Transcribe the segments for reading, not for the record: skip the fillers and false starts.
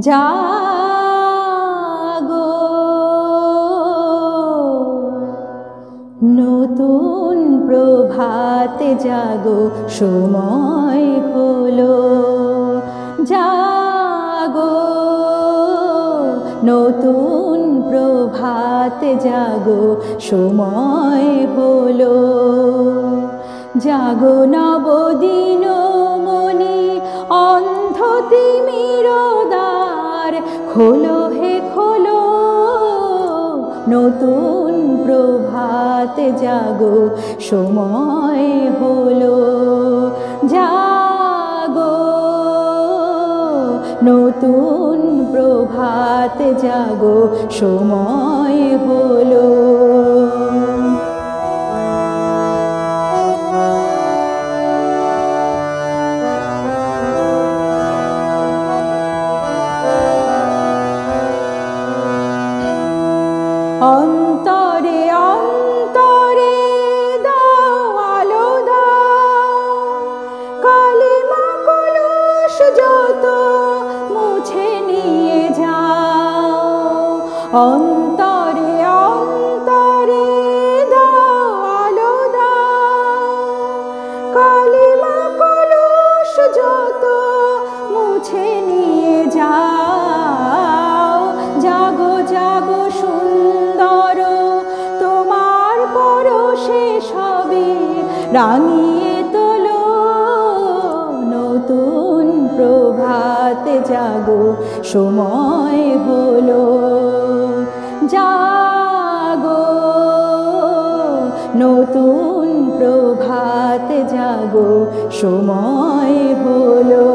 জাগো নতুন প্রভাতে জাগো, সময় হলো। জাগো নতুন প্রভাতে জাগো, সময় হলো। জাগো নবদিন মনি, অন্ধ তিমির দ্বার খোলো হে খোলো। নতুন প্রভাতে জাগো, সময় হলো। জাগো নতুন প্রভাতে জাগো, সময় হলো। অন্তরে অন্তরে দাও আলো দাও, কালিমা কলস যত মুছে নিয়ে যাও। অন্তরে অন্তরে দাও আলো দাও, কালিমা কলস যত মুছে নিয়ে যাও। জাগো জাগো সুন্দর, তোমার পরশে সবে রাঙিয়ে তোলো। নতুন প্রভাতে জাগো, সময় হলো। জাগো নতুন প্রভাতে জাগো, সময় হলো।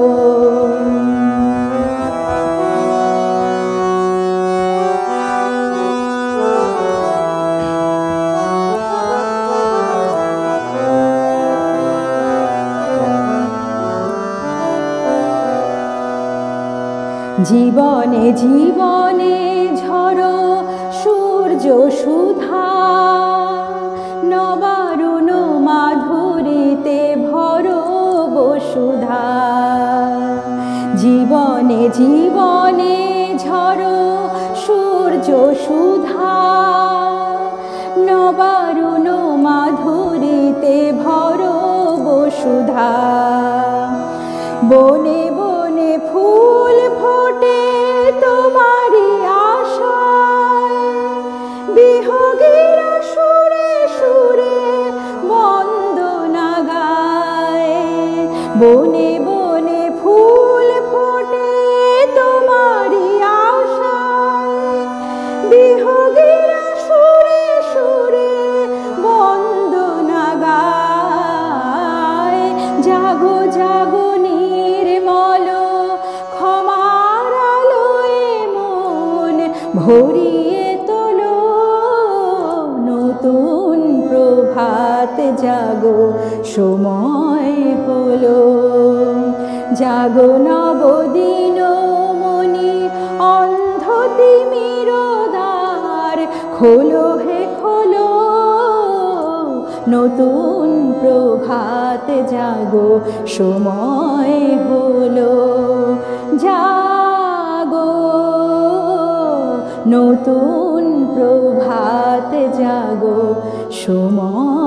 জীবনে জীবনে ঝরো সূর্য সুধা, নবারুণ মাধুরীতে ভরো বসুধা। জীবনে জীবনে ঝরো সূর্য সুধা, নবারুণ মাধুরীতে ভরো বসুধা। বনে বনে ফুল ফোটে তোমারি আশায়, বিহগীরা সুরে সুরে বন্দনা গায়। বনে বনে ফুল ফোটে তোমারি আশায়, বিহগীরা সুরে সুরে বন্দনা গায়। জাগো জাগো নির্মল, ক্ষমার আলোয় মন ভরিয়ে তোলো। নতুন প্রভাতে জাগো, সময় হলো। জাগো নবদিন মনি, অন্ধ তিমির দ্বার খোলো হে খোলো। নতুন প্রভাতে জাগো, সময় হলো। জাগো নতুন প্রভাতে জাগো, সময়